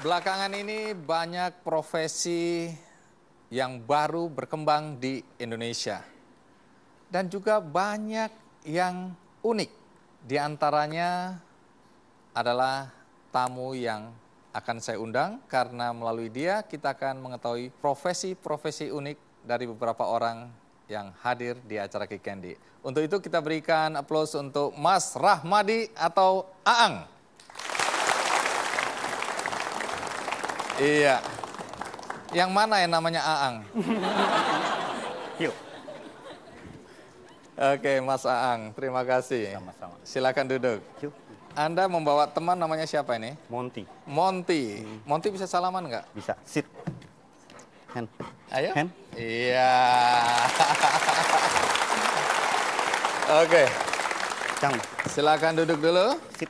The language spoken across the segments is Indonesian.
Belakangan ini banyak profesi yang baru berkembang di Indonesia. Dan juga banyak yang unik. Di antaranya adalah tamu yang akan saya undang karena melalui dia kita akan mengetahui profesi-profesi unik dari beberapa orang yang hadir di acara Kick Candy. Untuk itu kita berikan aplaus untuk Mas Rahmadi atau Aang. Iya. Yang mana yang namanya Aang? Yuk. Oke, Mas Aang, terima kasih. Sama-sama. Silakan duduk. Yuk. Anda membawa teman namanya siapa ini? Monty. Monty. Monty bisa salaman nggak? Bisa. Sit. Hand. Ayo. Hand. Iya. Oke. Cang. Silakan duduk dulu. Sit.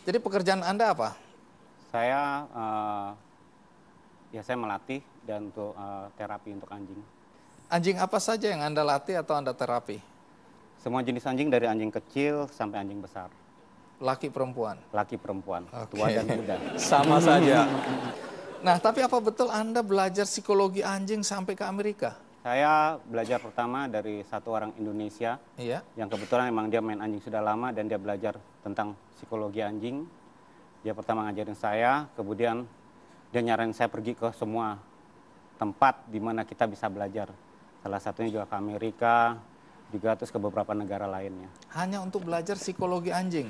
Jadi pekerjaan Anda apa? Saya saya melatih dan untuk terapi untuk anjing. Anjing apa saja yang Anda latih atau Anda terapi? Semua jenis anjing dari anjing kecil sampai anjing besar. Laki perempuan? Laki perempuan, Oke. tua dan muda. Sama saja. Nah, tapi apa betul Anda belajar psikologi anjing sampai ke Amerika? Saya belajar pertama dari satu orang Indonesia Iya. yang kebetulan memang dia main anjing sudah lama dan dia belajar tentang psikologi anjing. Dia pertama ngajarin saya, kemudian dia nyaranin saya pergi ke semua tempat di mana kita bisa belajar. Salah satunya juga ke Amerika, juga terus ke beberapa negara lainnya. Hanya untuk belajar psikologi anjing?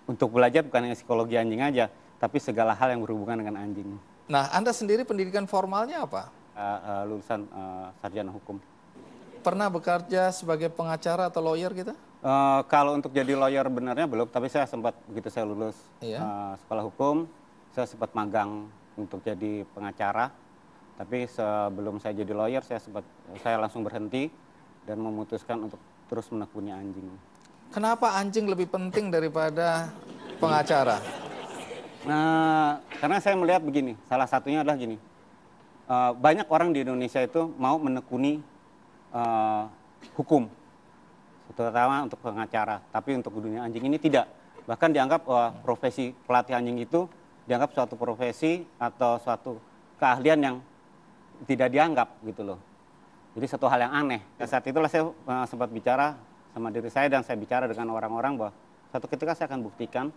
Untuk belajar bukan hanya psikologi anjing aja, tapi segala hal yang berhubungan dengan anjing. Nah, Anda sendiri pendidikan formalnya apa? Lulusan sarjana hukum. Pernah bekerja sebagai pengacara atau lawyer gitu? Kalau untuk jadi lawyer benarnya belum, tapi saya sempat begitu saya lulus sekolah hukum, saya sempat magang untuk jadi pengacara. Tapi sebelum saya jadi lawyer, saya langsung berhenti dan memutuskan untuk terus menekuni anjing. Kenapa anjing lebih penting daripada pengacara? Karena saya melihat begini, salah satunya adalah gini, banyak orang di Indonesia itu mau menekuni hukum, terutama untuk pengacara, tapi untuk dunia anjing ini tidak. Bahkan dianggap profesi pelatih anjing itu dianggap suatu profesi atau suatu keahlian yang tidak dianggap gitu loh. Jadi satu hal yang aneh. Saat itulah saya sempat bicara sama diri saya dan saya bicara dengan orang-orang bahwa suatu ketika saya akan buktikan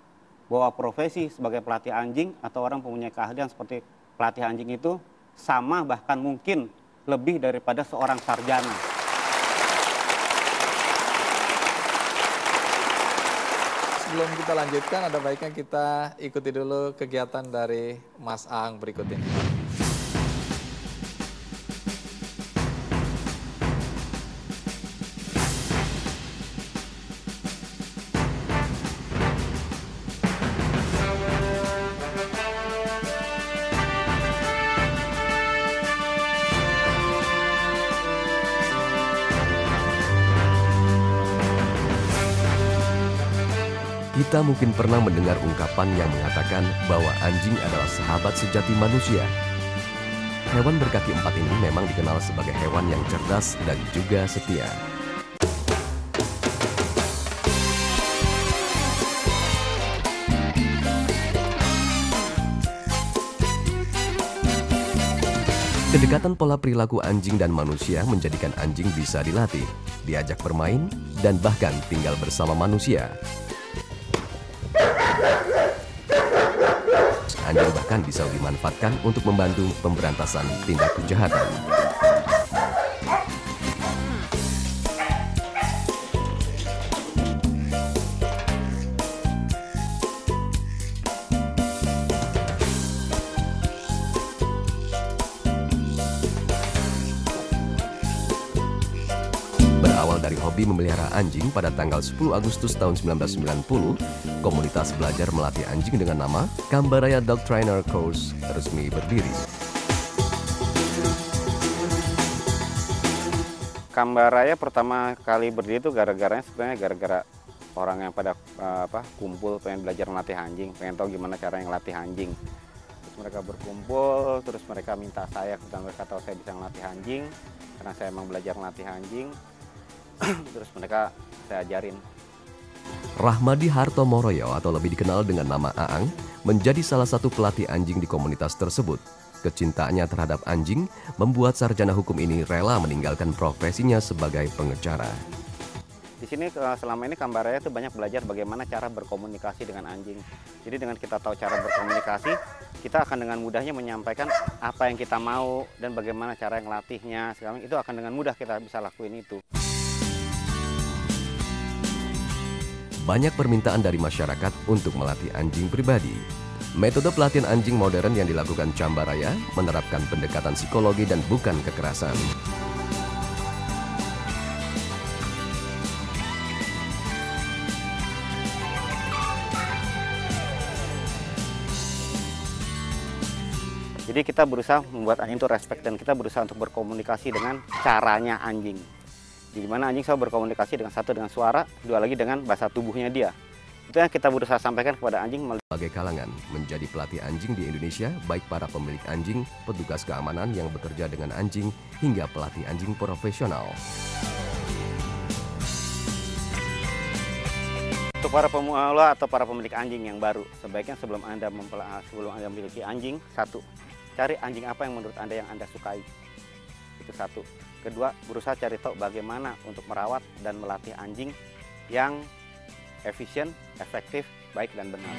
bahwa profesi sebagai pelatih anjing atau orang mempunyai keahlian seperti pelatih anjing itu sama bahkan mungkin lebih daripada seorang sarjana. Sebelum kita lanjutkan, ada baiknya kita ikuti dulu kegiatan dari Mas Aang berikut ini. Kita mungkin pernah mendengar ungkapan yang mengatakan bahwa anjing adalah sahabat sejati manusia. Hewan berkaki empat ini memang dikenal sebagai hewan yang cerdas dan juga setia. Kedekatan pola perilaku anjing dan manusia menjadikan anjing bisa dilatih, diajak bermain, dan bahkan tinggal bersama manusia. Anjing bahkan bisa dimanfaatkan untuk membantu pemberantasan tindak kejahatan. Berawal dari hobi memelihara anjing pada tanggal 10 Agustus tahun 1990, komunitas belajar melatih anjing dengan nama Kambaraya Dog Trainer Course resmi berdiri. Kambaraya pertama kali berdiri itu sebenarnya gara-gara orang yang pada kumpul pengen belajar melatih anjing, pengen tahu gimana cara yang latih anjing. Terus mereka berkumpul, terus mereka minta saya, dan mereka tahu saya bisa melatih anjing karena saya emang belajar melatih anjing. Terus saya ajarin. Rahmadi Hartomoroyo atau lebih dikenal dengan nama Aang menjadi salah satu pelatih anjing di komunitas tersebut. Kecintaannya terhadap anjing membuat sarjana hukum ini rela meninggalkan profesinya sebagai pengacara. Di sini selama ini Kambaraya itu banyak belajar bagaimana cara berkomunikasi dengan anjing. Jadi dengan kita tahu cara berkomunikasi, kita akan dengan mudahnya menyampaikan apa yang kita mau dan bagaimana cara ngelatihnya. Sekarang itu akan dengan mudah kita bisa lakuin itu. Banyak permintaan dari masyarakat untuk melatih anjing pribadi. Metode pelatihan anjing modern yang dilakukan Cambaraya menerapkan pendekatan psikologi dan bukan kekerasan. Jadi kita berusaha membuat anjing itu respect dan kita berusaha untuk berkomunikasi dengan caranya anjing. Di mana anjing selalu berkomunikasi dengan satu dengan suara, dua lagi dengan bahasa tubuhnya dia. Itu yang kita berusaha sampaikan kepada anjing. Sebagai kalangan menjadi pelatih anjing di Indonesia, baik para pemilik anjing, petugas keamanan yang bekerja dengan anjing, hingga pelatih anjing profesional. Untuk para pemula atau para pemilik anjing yang baru, sebaiknya sebelum Anda memiliki anjing, satu, cari anjing apa yang menurut Anda yang Anda sukai. Itu satu. Kedua, berusaha cari tahu bagaimana untuk merawat dan melatih anjing yang efisien, efektif, baik dan benar.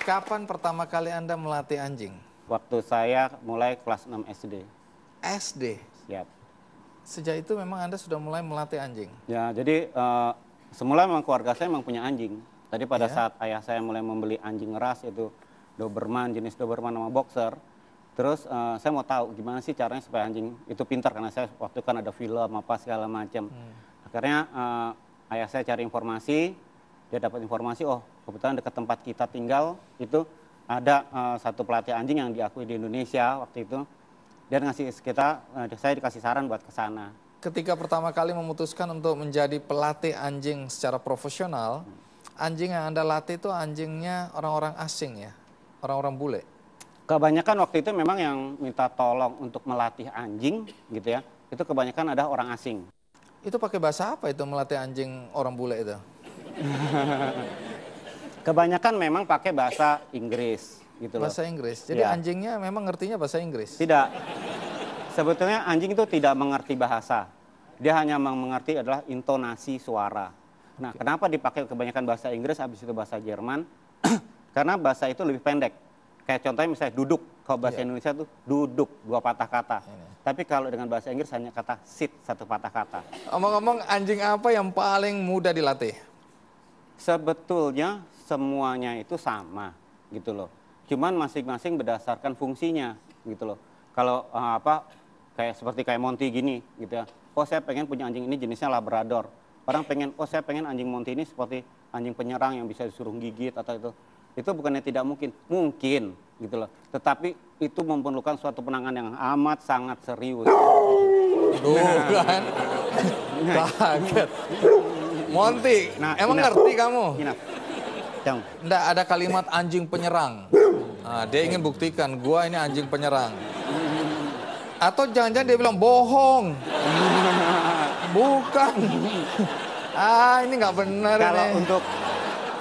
Kapan pertama kali Anda melatih anjing? Waktu saya mulai kelas 6 SD. SD? Siap. Sejak itu memang Anda sudah mulai melatih anjing? Ya, jadi semula memang keluarga saya memang punya anjing. Tadi pada Ya. saat ayah saya mulai membeli anjing ras, itu Doberman, jenis Doberman sama Boxer. Terus saya mau tahu gimana sih caranya supaya anjing itu pintar, karena saya waktu kan ada film apa segala macam. Akhirnya ayah saya cari informasi, dia dapat informasi, oh kebetulan dekat tempat kita tinggal itu ada satu pelatih anjing yang diakui di Indonesia waktu itu. Dia ngasih kita, saya dikasih saran buat ke sana. Ketika pertama kali memutuskan untuk menjadi pelatih anjing secara profesional, anjing yang Anda latih itu anjingnya orang-orang asing ya? Orang-orang bule? Kebanyakan waktu itu memang yang minta tolong untuk melatih anjing gitu ya, itu kebanyakan ada orang asing. Itu pakai bahasa apa itu melatih anjing orang bule itu? Kebanyakan memang pakai bahasa Inggris gitu loh. Bahasa Inggris. Jadi Ya. anjingnya memang ngertinya bahasa Inggris. Tidak. Sebetulnya anjing itu tidak mengerti bahasa. Dia hanya mengerti adalah intonasi suara. Nah, kenapa dipakai kebanyakan bahasa Inggris habis itu bahasa Jerman? Karena bahasa itu lebih pendek. Kayak contohnya misalnya duduk. Kalau bahasa Indonesia itu duduk, 2 patah kata. Tapi kalau dengan bahasa Inggris hanya kata sit, 1 patah kata. Omong-omong, anjing apa yang paling mudah dilatih? Sebetulnya semuanya itu sama gitu loh. Cuman masing-masing berdasarkan fungsinya gitu loh. Kalau kayak Monty gini gitu ya. Oh, saya pengen punya anjing ini jenisnya Labrador. Orang pengen, oh saya pengen anjing Monty ini seperti anjing penyerang yang bisa disuruh gigit atau itu. Itu bukannya tidak mungkin, mungkin gitu loh. Tetapi itu memerlukan suatu penanganan yang amat sangat serius. Tuh kan, kaget. Monty, Nah, emang Ina. ngerti kamu? Jang. Nggak ada kalimat anjing penyerang. Nah, dia ingin buktikan, gua ini anjing penyerang. Atau jangan-jangan dia bilang bohong. Bukan. Ini nggak benar Kalau ini.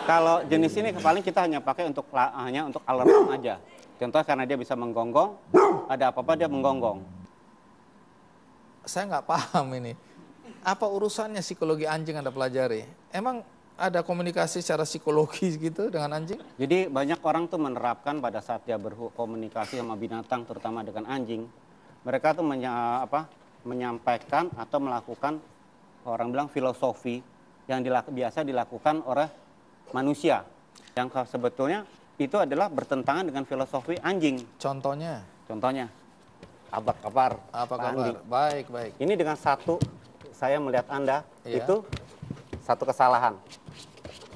kalau jenis ini paling kita hanya pakai hanya untuk alarm aja. Contoh karena dia bisa menggonggong, ada apa-apa dia menggonggong. Saya nggak paham ini. Apa urusannya psikologi anjing Anda pelajari? Emang ada komunikasi secara psikologis gitu dengan anjing? Jadi banyak orang tuh menerapkan pada saat dia berkomunikasi sama binatang, terutama dengan anjing. Mereka tuh menyampaikan atau melakukan, orang bilang filosofi yang biasa dilakukan oleh manusia. Yang sebetulnya itu adalah bertentangan dengan filosofi anjing. Contohnya? Contohnya, apa kabar? Apa Pak kabar? Andi? Baik, baik. Ini dengan satu, saya melihat Anda, Iya. itu satu kesalahan.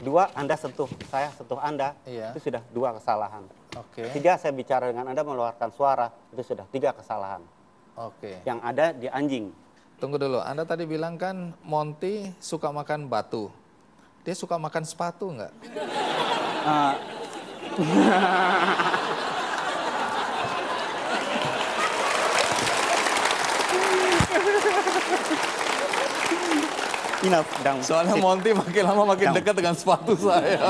2, Anda sentuh saya, sentuh Anda, Iya. itu sudah 2 kesalahan. Oke. 3, saya bicara dengan Anda mengeluarkan suara, itu sudah 3 kesalahan. Oke. Yang ada di anjing. Tunggu dulu, Anda tadi bilang kan Monty suka makan batu. Dia suka makan sepatu nggak? Enough, dang. Soalnya Monty makin lama makin dekat dengan sepatu saya.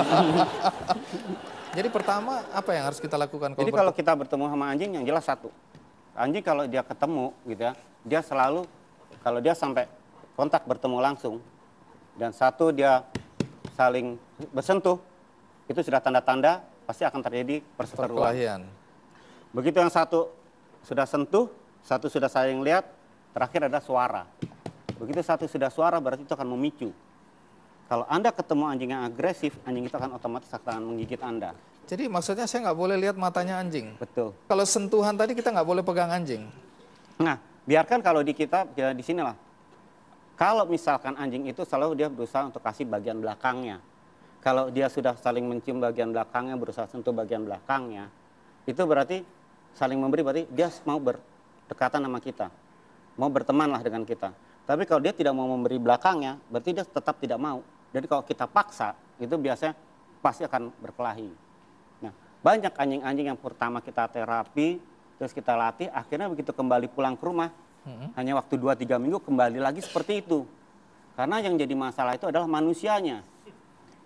Jadi pertama apa yang harus kita lakukan Jadi kalau kita bertemu sama anjing, yang jelas satu. Anjing kalau dia ketemu gitu ya, dia selalu, kalau dia sampai kontak bertemu langsung, dan satu dia saling bersentuh, itu sudah tanda-tanda pasti akan terjadi perseteruan. perkelahian? Begitu yang satu sudah sentuh, satu sudah saling lihat, terakhir ada suara. Begitu satu sudah suara berarti itu akan memicu. Kalau Anda ketemu anjing yang agresif, anjing itu akan otomatis akan menggigit Anda. Jadi maksudnya saya nggak boleh lihat matanya anjing. Betul. Kalau sentuhan tadi kita nggak boleh pegang anjing. Nah, biarkan kalau di kita, ya di sinilah. Kalau misalkan anjing itu selalu dia berusaha untuk kasih bagian belakangnya. Kalau dia sudah saling mencium bagian belakangnya, berusaha sentuh bagian belakangnya, itu berarti saling memberi, berarti dia mau berdekatan sama kita. Mau berteman lah dengan kita. Tapi kalau dia tidak mau memberi belakangnya, berarti dia tetap tidak mau. Jadi kalau kita paksa, itu biasanya pasti akan berkelahi. Nah, banyak anjing-anjing yang pertama kita terapi, terus kita latih, akhirnya begitu kembali pulang ke rumah, hanya waktu 2-3 minggu kembali lagi seperti itu. Karena yang jadi masalah itu adalah manusianya.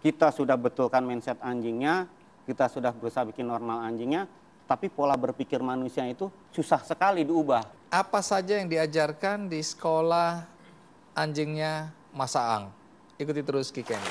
Kita sudah betulkan mindset anjingnya, kita sudah berusaha bikin normal anjingnya, tapi pola berpikir manusia itu susah sekali diubah. Apa saja yang diajarkan di sekolah anjingnya Mas Aang? Ikuti terus Ki Kendi.